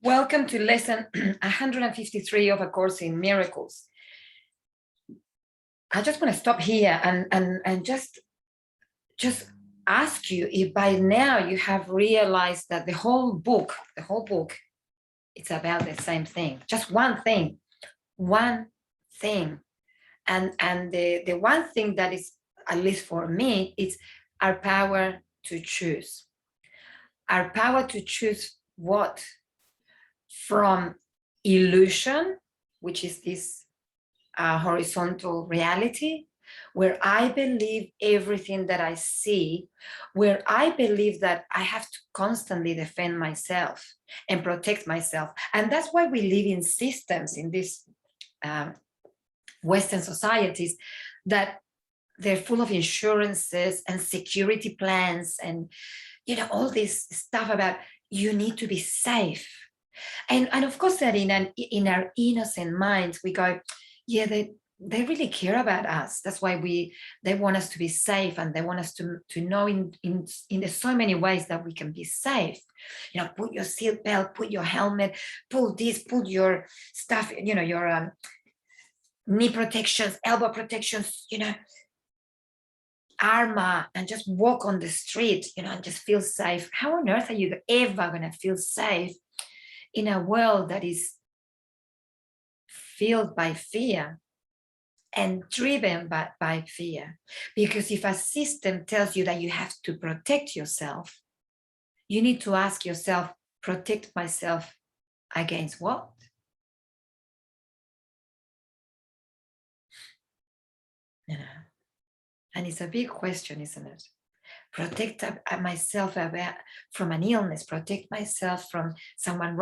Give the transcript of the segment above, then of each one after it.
Welcome to lesson 153 of A Course in Miracles. I just want to stop here and just ask you if by now you have realized that the whole book, it's about the same thing, just one thing. And the one thing that is, at least for me, it's our power to choose. Our power to choose what? From illusion, which is this horizontal reality, where I believe everything that I see, where I believe that I have to constantly defend myself and protect myself. And that's why we live in systems in these Western societies that they're full of insurances and security plans and, all this stuff about you need to be safe. And of course that in our innocent minds, we go, yeah, they really care about us. That's why they want us to be safe, and they want us to know in there's so many ways that we can be safe. Put your seatbelt, put your helmet, pull this, put your stuff, your knee protections, elbow protections, armor, and just walk on the street, and just feel safe. How on earth are you ever going to feel safe in a world that is filled by fear and driven by fear? Because if a system tells you that you have to protect yourself, you need to ask yourself, protect myself against what? And it's a big question, isn't it? Protect myself from an illness, protect myself from someone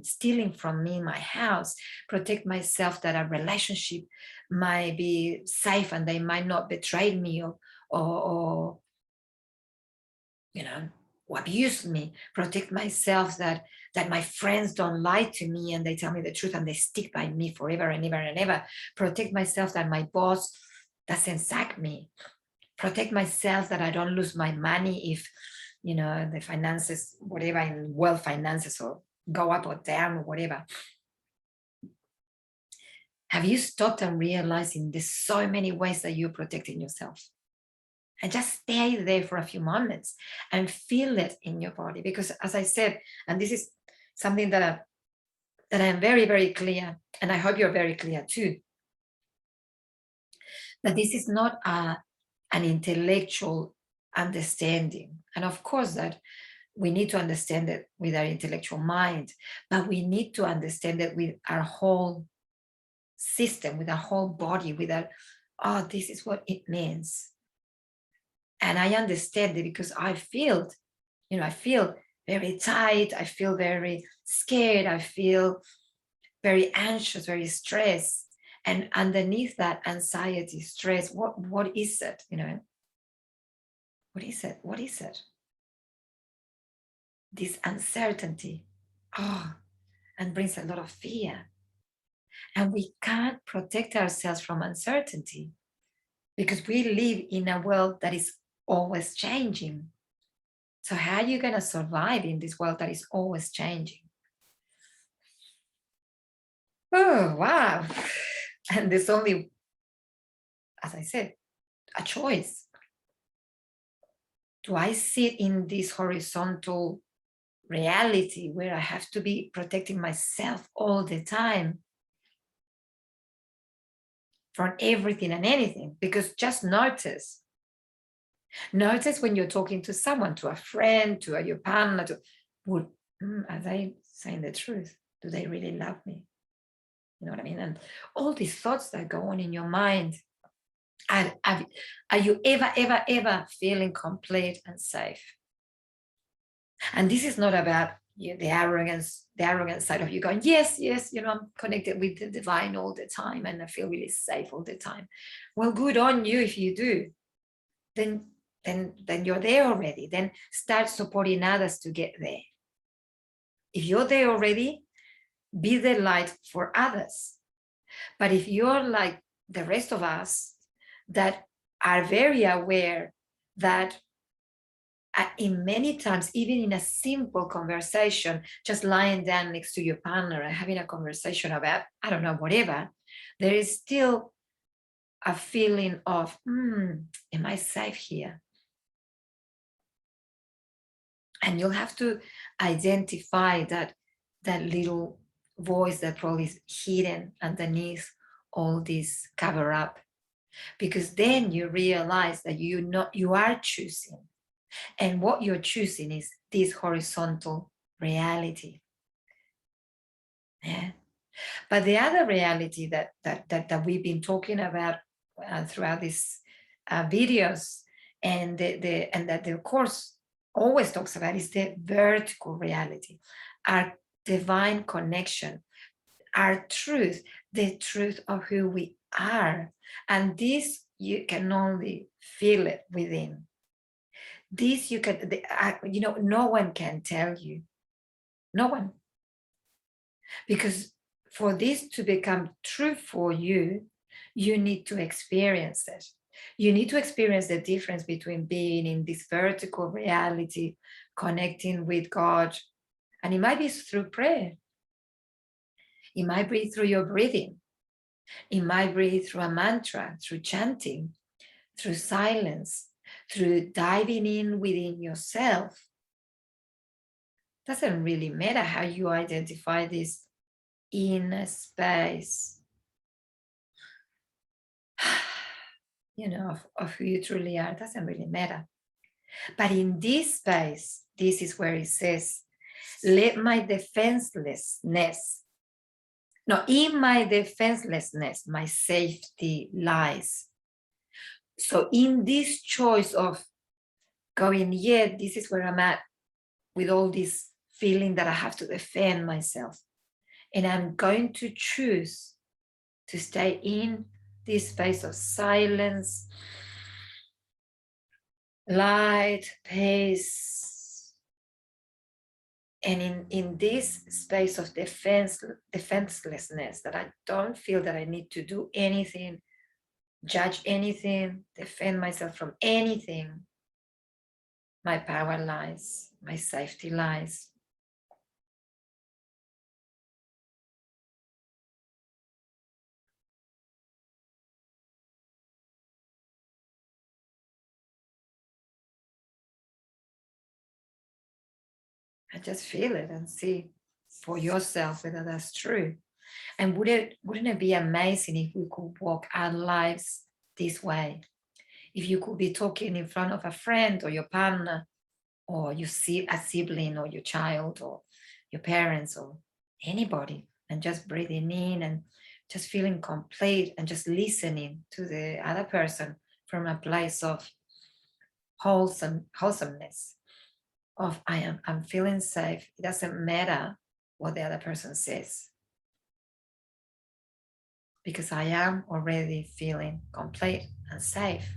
stealing from me my house, protect myself that a relationship might be safe and they might not betray me or abuse me, protect myself that my friends don't lie to me and they tell me the truth and they stick by me forever and ever and ever, protect myself that my boss doesn't sack me, protect myself that I don't lose my money if, the finances, whatever, in wealth finances, or go up or down or whatever. Have you stopped and realized there's so many ways that you're protecting yourself? And just stay there for a few moments and feel it in your body. Because as I said, and this is something that I am very, very clear, and I hope you're very clear too, that this is not an intellectual understanding. And of course that we need to understand it with our intellectual mind, but we need to understand it with our whole system, with our whole body, with our, this is what it means. And I understand it because I feel very tight, I feel very scared, I feel very anxious, very stressed. And underneath that anxiety, stress, what is it? What is it? What is it? This uncertainty, and brings a lot of fear. And we can't protect ourselves from uncertainty because we live in a world that is always changing. So how are you going to survive in this world that is always changing? Oh, wow. And there's only, as I said, a choice. Do I sit in this horizontal reality where I have to be protecting myself all the time from everything and anything? Because just notice when you're talking to someone, to a friend, to your partner, are they saying the truth? Do they really love me? You know what I mean? And all these thoughts that go on in your mind. Are you ever feeling complete and safe? And this is not about the arrogant side of you going, yes, I'm connected with the divine all the time and I feel really safe all the time. Well, good on you if you do. Then you're there already. Then start supporting others to get there. If you're there already, be the light for others. But if you're like the rest of us that are very aware that in many times, even in a simple conversation, just lying down next to your partner and having a conversation about, I don't know, whatever, there is still a feeling of, am I safe here? And you'll have to identify that little voice that probably is hidden underneath all this cover up, because then you realize that you are choosing, and what you're choosing is this horizontal reality. Yeah. But the other reality that we've been talking about throughout these videos, and that the course always talks about, is the vertical reality, our divine connection, our truth, the truth of who we are. And this, you can only feel it within. This you can, no one can tell you. No one. Because for this to become true for you, you need to experience it. You need to experience the difference between being in this vertical reality, connecting with God. And it might be through prayer. It might be through your breathing. It might be through a mantra, through chanting, through silence, through diving in within yourself. Doesn't really matter how you identify this inner space, of who you truly are. It doesn't really matter. But in this space, this is where it says, let my defenselessness, no, in my defenselessness, my safety lies. So in this choice of going, yeah, this is where I'm at, with all this feeling that I have to defend myself, and I'm going to choose to stay in this space of silence, light, peace, and in this space of defenselessness, that I don't feel that I need to do anything, judge anything, defend myself from anything, my power lies, my safety lies. I just feel it and see for yourself whether that's true. And wouldn't it be amazing if we could walk our lives this way? If you could be talking in front of a friend or your partner, or you see a sibling or your child or your parents or anybody, and just breathing in and just feeling complete and just listening to the other person from a place of wholesomeness, of I'm feeling safe. It doesn't matter what the other person says, because I am already feeling complete and safe.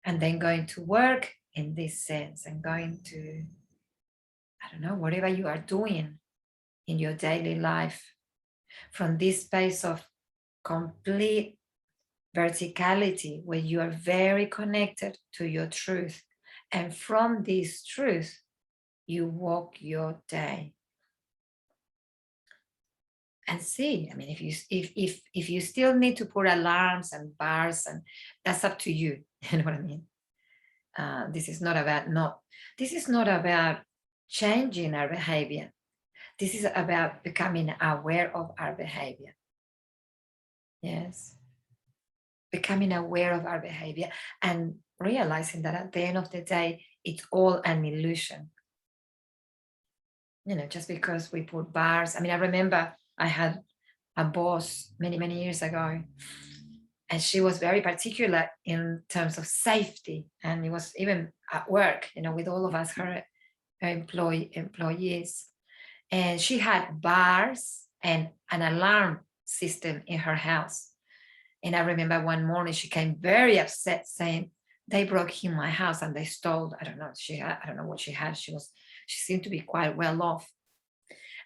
And then going to work in this sense, and going to, I don't know, whatever you are doing in your daily life, from this space of complete verticality, where you are very connected to your truth. And from this truth, you walk your day. And see, I mean, if you still need to put alarms and bars, and that's up to you. You know what I mean? This is not about changing our behavior. This is about becoming aware of our behavior. Yes. Becoming aware of our behavior and realizing that at the end of the day, it's all an illusion. Just because we put bars. I mean, I remember I had a boss many, many years ago, and she was very particular in terms of safety. And it was even at work, with all of us, her employees. And she had bars and an alarm system in her house. And I remember one morning she came very upset, saying, they broke in my house and they stole, I don't know what she had. She seemed to be quite well off.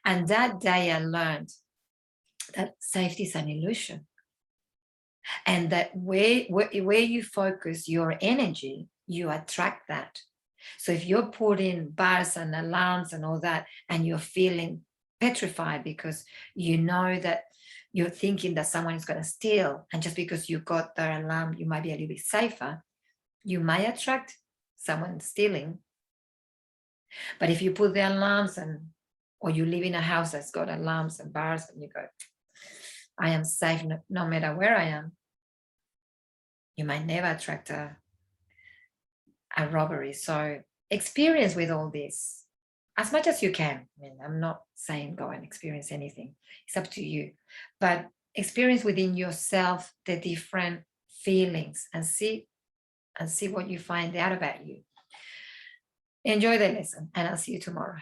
And that day I learned that safety is an illusion. And that where you focus your energy, you attract that. So if you're putting bars and alarms and all that, and you're feeling petrified because you know that you're thinking that someone is going to steal, and just because you got the alarm, you might be a little bit safer, you might attract someone stealing. But if you put the alarms or you live in a house that's got alarms and bars, and you go, I am safe no matter where I am, you might never attract a robbery. So experience with all this as much as you can. I mean, I'm not saying go and experience anything. It's up to you. But experience within yourself the different feelings and see what you find out about you. Enjoy the lesson, and I'll see you tomorrow.